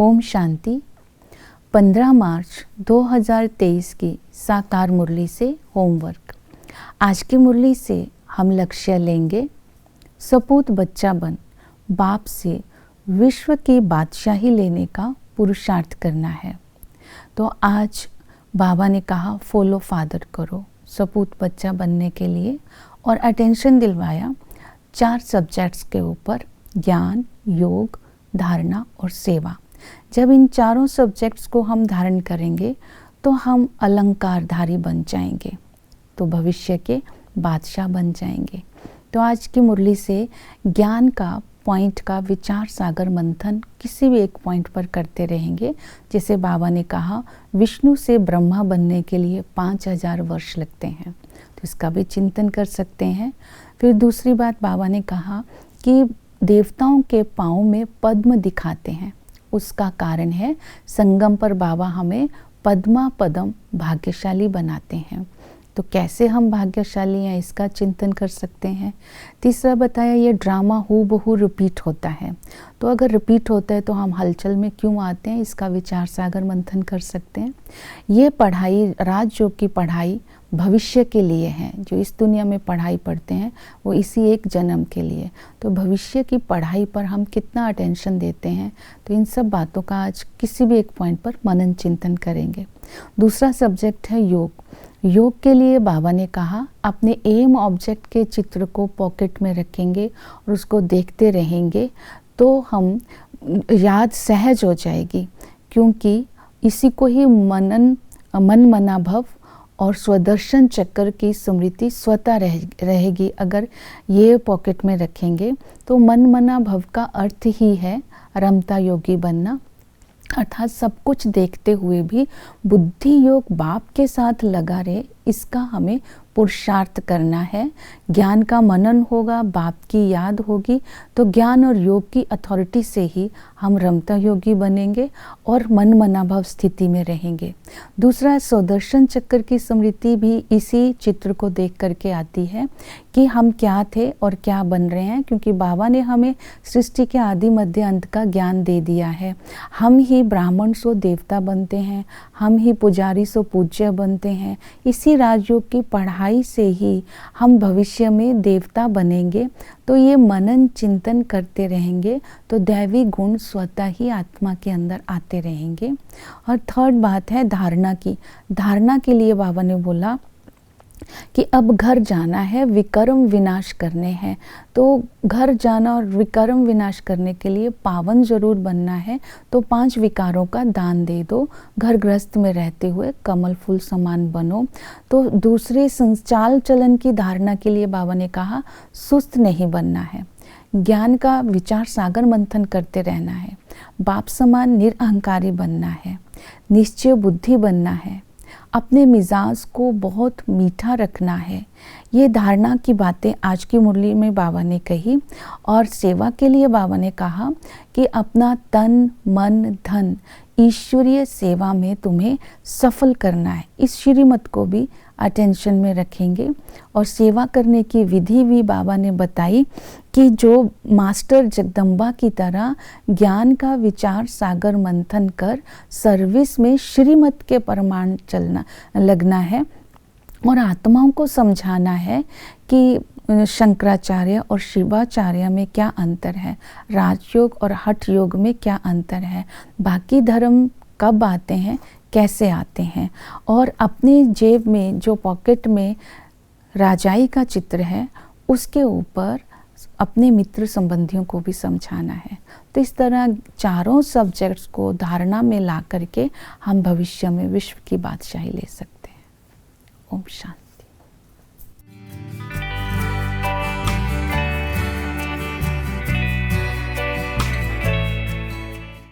ओम शांति। 15 मार्च 2023 की साकार मुरली से होमवर्क। आज की मुरली से हम लक्ष्य लेंगे, सपूत बच्चा बन बाप से विश्व की बादशाही लेने का पुरुषार्थ करना है। तो आज बाबा ने कहा फॉलो फादर करो सपूत बच्चा बनने के लिए, और अटेंशन दिलवाया 4 सब्जेक्ट्स के ऊपर, ज्ञान, योग, धारणा और सेवा। जब इन चारों सब्जेक्ट्स को हम धारण करेंगे तो हम अलंकारधारी बन जाएंगे, तो भविष्य के बादशाह बन जाएंगे। तो आज की मुरली से ज्ञान का पॉइंट का विचार सागर मंथन किसी भी एक पॉइंट पर करते रहेंगे। जैसे बाबा ने कहा विष्णु से ब्रह्मा बनने के लिए 5000 वर्ष लगते हैं, तो इसका भी चिंतन कर सकते हैं। फिर दूसरी बात बाबा ने कहा कि देवताओं के पाँव में पद्म दिखाते हैं, उसका कारण है संगम पर बाबा हमें पद्मा पदम भाग्यशाली बनाते हैं। तो कैसे हम भाग्यशाली हैं इसका चिंतन कर सकते हैं। तीसरा बताया ये ड्रामा हूबहू रिपीट होता है, तो अगर रिपीट होता है तो हम हलचल में क्यों आते हैं, इसका विचार सागर मंथन कर सकते हैं। ये पढ़ाई, राजयोग की पढ़ाई भविष्य के लिए है। जो इस दुनिया में पढ़ाई पढ़ते हैं वो इसी एक जन्म के लिए, तो भविष्य की पढ़ाई पर हम कितना अटेंशन देते हैं, तो इन सब बातों का आज किसी भी एक पॉइंट पर मनन चिंतन करेंगे। दूसरा सब्जेक्ट है योग। योग के लिए बाबा ने कहा अपने एम ऑब्जेक्ट के चित्र को पॉकेट में रखेंगे और उसको देखते रहेंगे तो हम याद सहज हो जाएगी, क्योंकि इसी को ही मन मना भव और स्वदर्शन चक्र की स्मृति स्वतः रहेगी। अगर ये पॉकेट में रखेंगे तो मन मना भव का अर्थ ही है रमता योगी बनना, अर्थात सब कुछ देखते हुए भी बुद्धि योग बाप के साथ लगा रहे, इसका हमें पुरुषार्थ करना है। ज्ञान का मनन होगा, बाप की याद होगी, तो ज्ञान और योग की अथॉरिटी से ही हम रमता योगी बनेंगे और मन मनाभव स्थिति में रहेंगे। दूसरा स्वदर्शन चक्र की स्मृति भी इसी चित्र को देख करके आती है कि हम क्या थे और क्या बन रहे हैं, क्योंकि बाबा ने हमें सृष्टि के आदि मध्य अंत का ज्ञान दे दिया है। हम ही ब्राह्मण सो देवता बनते हैं, हम ही पुजारी सो पूज्य बनते हैं। इसी राजयोग की पढ़ाई से ही हम भविष्य में देवता बनेंगे। तो ये मनन चिंतन करते रहेंगे तो दैवी गुण स्वतः ही आत्मा के अंदर आते रहेंगे। और थर्ड बात है धारणा की। धारणा के लिए बाबा ने बोला कि अब घर जाना है, विकर्म विनाश करने हैं। तो घर जाना और विकर्म विनाश करने के लिए पावन जरूर बनना है, तो 5 विकारों का दान दे दो। घर गृहस्थ में रहते हुए कमल फूल समान बनो। तो दूसरे संचाल चलन की धारणा के लिए बाबा ने कहा सुस्त नहीं बनना है, ज्ञान का विचार सागर मंथन करते रहना है, बाप समान निरअहंकारी बनना है, निश्चय बुद्धि बनना है, अपने मिजाज को बहुत मीठा रखना है। ये धारणा की बातें आज की मुरली में बाबा ने कही। और सेवा के लिए बाबा ने कहा कि अपना तन मन धन ईश्वरीय सेवा में तुम्हें सफल करना है। इस श्रीमत को भी अटेंशन में रखेंगे। और सेवा करने की विधि भी बाबा ने बताई कि जो मास्टर जगदम्बा की तरह ज्ञान का विचार सागर मंथन कर सर्विस में श्रीमत के प्रमाण चलना लगना है और आत्माओं को समझाना है कि शंकराचार्य और शिवाचार्य में क्या अंतर है, राजयोग और हठ योग में क्या अंतर है, बाकी धर्म कब आते हैं, कैसे आते हैं। और अपने जेब में जो पॉकेट में राजाई का चित्र है उसके ऊपर अपने मित्र संबंधियों को भी समझाना है। तो इस तरह चारों सब्जेक्ट्स को धारणा में ला करके हम भविष्य में विश्व की बादशाही ले सकते हैं। ओम शांति।